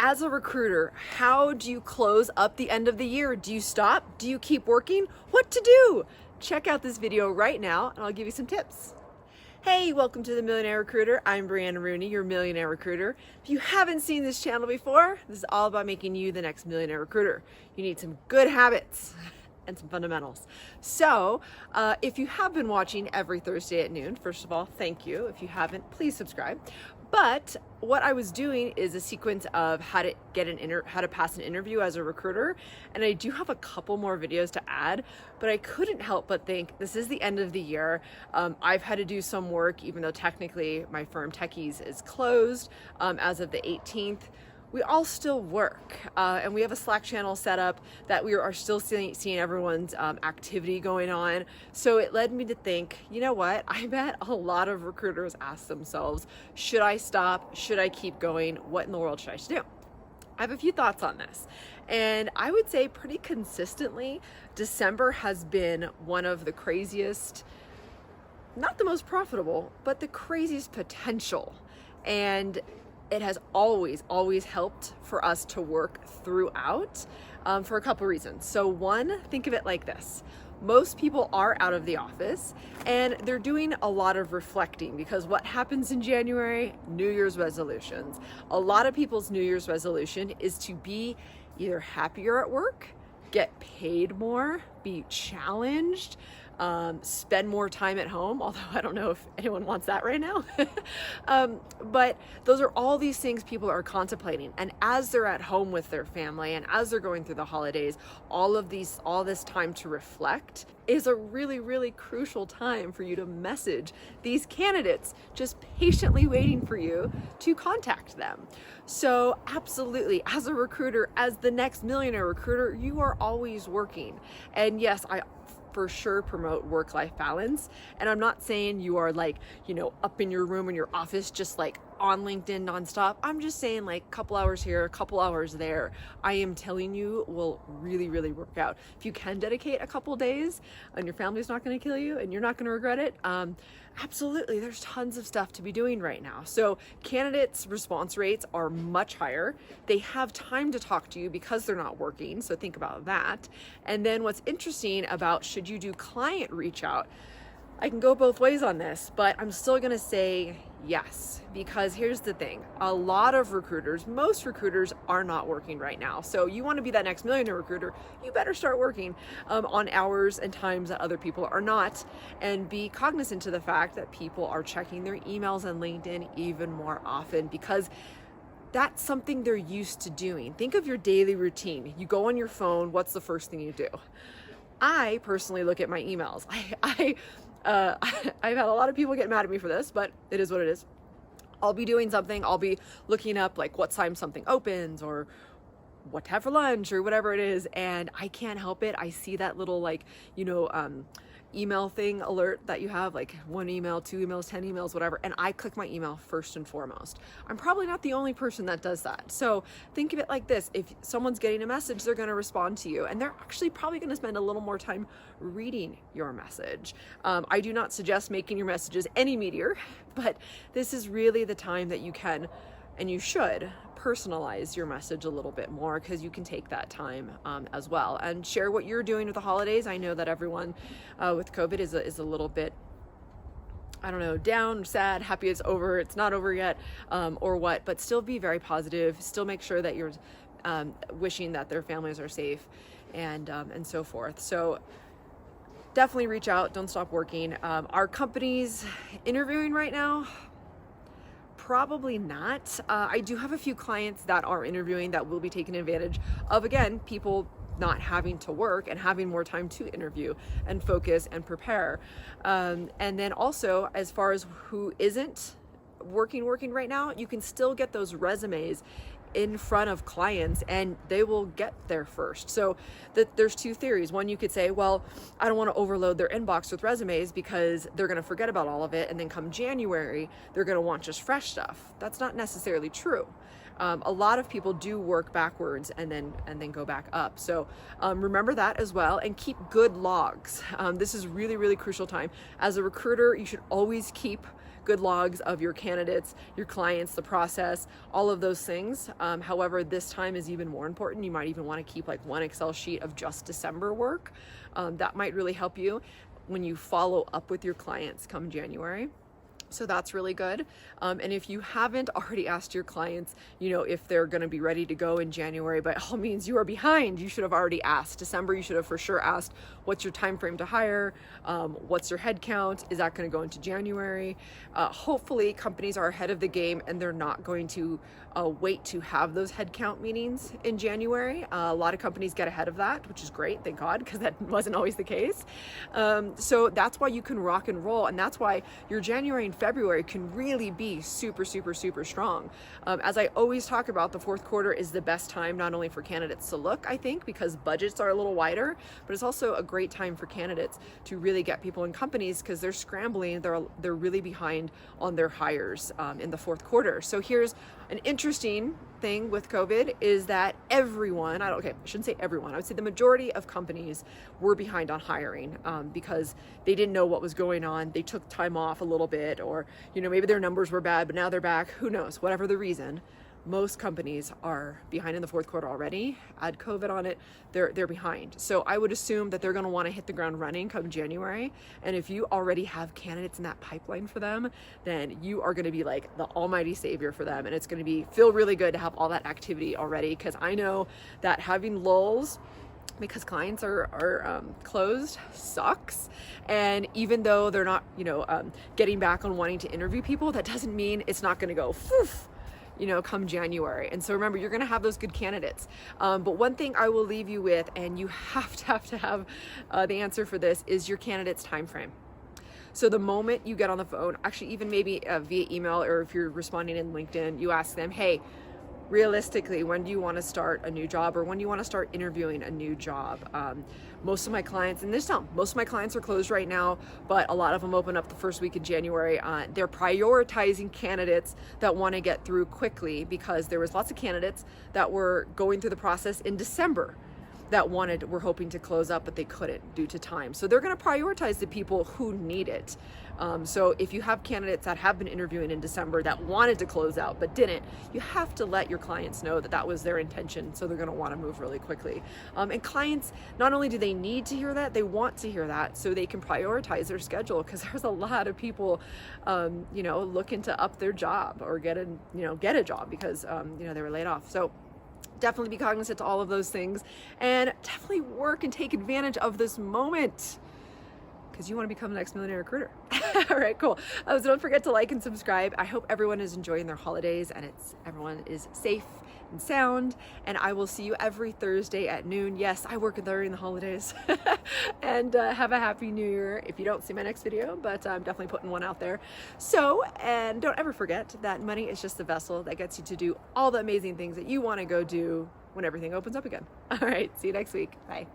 As a recruiter, how do you close up the end of the year? Do you stop? Do you keep working? What to do? Check out this video right now and I'll give you some tips. Hey, welcome to the Millionaire Recruiter. I'm Brianna Rooney, your Millionaire Recruiter. If you haven't seen this channel before, this is all about making you the next Millionaire Recruiter. You need some good habits and some fundamentals. So if you have been watching every Thursday at noon, first of all, thank you. If you haven't, please subscribe. But what I was doing is a sequence of how to pass an interview as a recruiter, and I do have a couple more videos to add, but I couldn't help but think this is the end of the year. I've had to do some work, even though technically my firm Techies is closed as of the 18th. We all still work, and we have a Slack channel set up that we are still seeing everyone's activity going on. So it led me to think, you know what? I bet a lot of recruiters ask themselves, should I stop? Should I keep going? What in the world should I do? I have a few thoughts on this. And I would say pretty consistently, December has been one of the craziest, not the most profitable, but the craziest potential. And it has always helped for us to work throughout for a couple reasons. So one, think of it like this. Most people are out of the office and they're doing a lot of reflecting, because what happens in January? New Year's resolutions. A lot of people's New Year's resolution is to be either happier at work, get paid more, be challenged, spend more time at home, although I don't know if anyone wants that right now. But those are all these things people are contemplating. And as they're at home with their family and as they're going through the holidays, all this time to reflect is a really crucial time for you to message these candidates just patiently waiting for you to contact them. So absolutely, as a recruiter, as the next Millionaire Recruiter, you are always working. And yes, I for sure promote work-life balance. And I'm not saying you are like, up in your room in your office, just like on LinkedIn nonstop. I'm just saying like a couple hours here, a couple hours there, I am telling you will really work out. If you can dedicate a couple days and your family's not going to kill you and you're not going to regret it, absolutely, there's tons of stuff to be doing right now. So candidates' response rates are much higher. They have time to talk to you because they're not working. So think about that. And then what's interesting about should you do client reach out, I can go both ways on this, but I'm still gonna say yes, because here's the thing. A lot of recruiters, most recruiters are not working right now. So you wanna be that next Millionaire Recruiter, you better start working on hours and times that other people are not, and be cognizant to the fact that people are checking their emails and LinkedIn even more often, because that's something they're used to doing. Think of your daily routine. You go on your phone, what's the first thing you do? I personally look at my emails. I've had a lot of people get mad at me for this, but it is what it is. I'll be doing something. I'll be looking up like what time something opens or what to have for lunch or whatever it is. And I can't help it. I see that little email thing alert that you have, like 1 email, 2 emails, 10 emails, whatever. And I click my email first and foremost. I'm probably not the only person that does that. So think of it like this. If someone's getting a message, they're going to respond to you, and they're actually probably going to spend a little more time reading your message. I do not suggest making your messages any meatier, but this is really the time that you can and you should personalize your message a little bit more, because you can take that time as well and share what you're doing with the holidays. I know that everyone with COVID is a little bit, I don't know, down, sad, happy it's over, it's not over yet, or what, but still be very positive. Still make sure that you're wishing that their families are safe and so forth. So definitely reach out. Don't stop working. Our company's interviewing right now. Probably not. I do have a few clients that are interviewing that will be taking advantage of, again, people not having to work and having more time to interview and focus and prepare. And then also, as far as who isn't working right now, you can still get those resumes in front of clients and they will get there first. So there's two theories. One, you could say, well, I don't want to overload their inbox with resumes because they're going to forget about all of it, and then come January they're going to want just fresh stuff. That's not necessarily true. A lot of people do work backwards and then go back up. So remember that as well, and keep good logs. This is really crucial time. As a recruiter, you should always keep good logs of your candidates, your clients, the process, all of those things. However, this time is even more important. You might even want to keep like one Excel sheet of just December work. That might really help you when you follow up with your clients come January. So that's really good. And if you haven't already asked your clients, if they're going to be ready to go in January, by all means, you are behind. You should have already asked. December, you should have for sure asked, what's your time frame to hire? What's your head count? Is that going to go into January? Hopefully companies are ahead of the game and they're not going to wait to have those headcount meetings in January. A lot of companies get ahead of that, which is great, thank God, because that wasn't always the case. So that's why you can rock and roll, and that's why your January and February can really be super, super, super strong. As I always talk about, the fourth quarter is the best time not only for candidates to look, I think, because budgets are a little wider, but it's also a great time for candidates to really get people in companies because they're scrambling, they're really behind on their hires in the fourth quarter. So here's an interesting thing with COVID is that everyone, I shouldn't say everyone, I would say the majority of companies were behind on hiring because they didn't know what was going on. They took time off a little bit, or, maybe their numbers were bad, but now they're back. Who knows? Whatever the reason, most companies are behind in the fourth quarter already. Add COVID on it, they're behind. So I would assume that they're going to want to hit the ground running come January. And if you already have candidates in that pipeline for them, then you are going to be like the almighty savior for them. And it's going to feel really good to have all that activity already, because I know that having lulls because clients are closed sucks. And even though they're not, getting back on wanting to interview people, that doesn't mean it's not going to go poof, come January. And so remember, you're going to have those good candidates. But one thing I will leave you with, and you have to have the answer for this, is your candidate's time frame. So the moment you get on the phone, actually even maybe via email, or if you're responding in LinkedIn, you ask them, hey, realistically, when do you want to start a new job, or when do you want to start interviewing a new job? Most of my clients, and most of my clients are closed right now, but a lot of them open up the first week in January. They're prioritizing candidates that want to get through quickly, because there was lots of candidates that were going through the process in December that were hoping to close up, but they couldn't due to time. So they're going to prioritize the people who need it. So if you have candidates that have been interviewing in December that wanted to close out but didn't, you have to let your clients know that that was their intention. So they're going to want to move really quickly. And clients, not only do they need to hear that, they want to hear that so they can prioritize their schedule, because there's a lot of people, looking to up their job or get a job because, they were laid off. So definitely be cognizant to all of those things, and definitely work and take advantage of this moment, because you want to become the next millionaire recruiter. All right, cool. So don't forget to like and subscribe. I hope everyone is enjoying their holidays and everyone is safe and sound. And I will see you every Thursday at noon. Yes, I work during the holidays. And have a happy new year if you don't see my next video, but I'm definitely putting one out there. So, and don't ever forget that money is just the vessel that gets you to do all the amazing things that you want to go do when everything opens up again. All right, see you next week. Bye.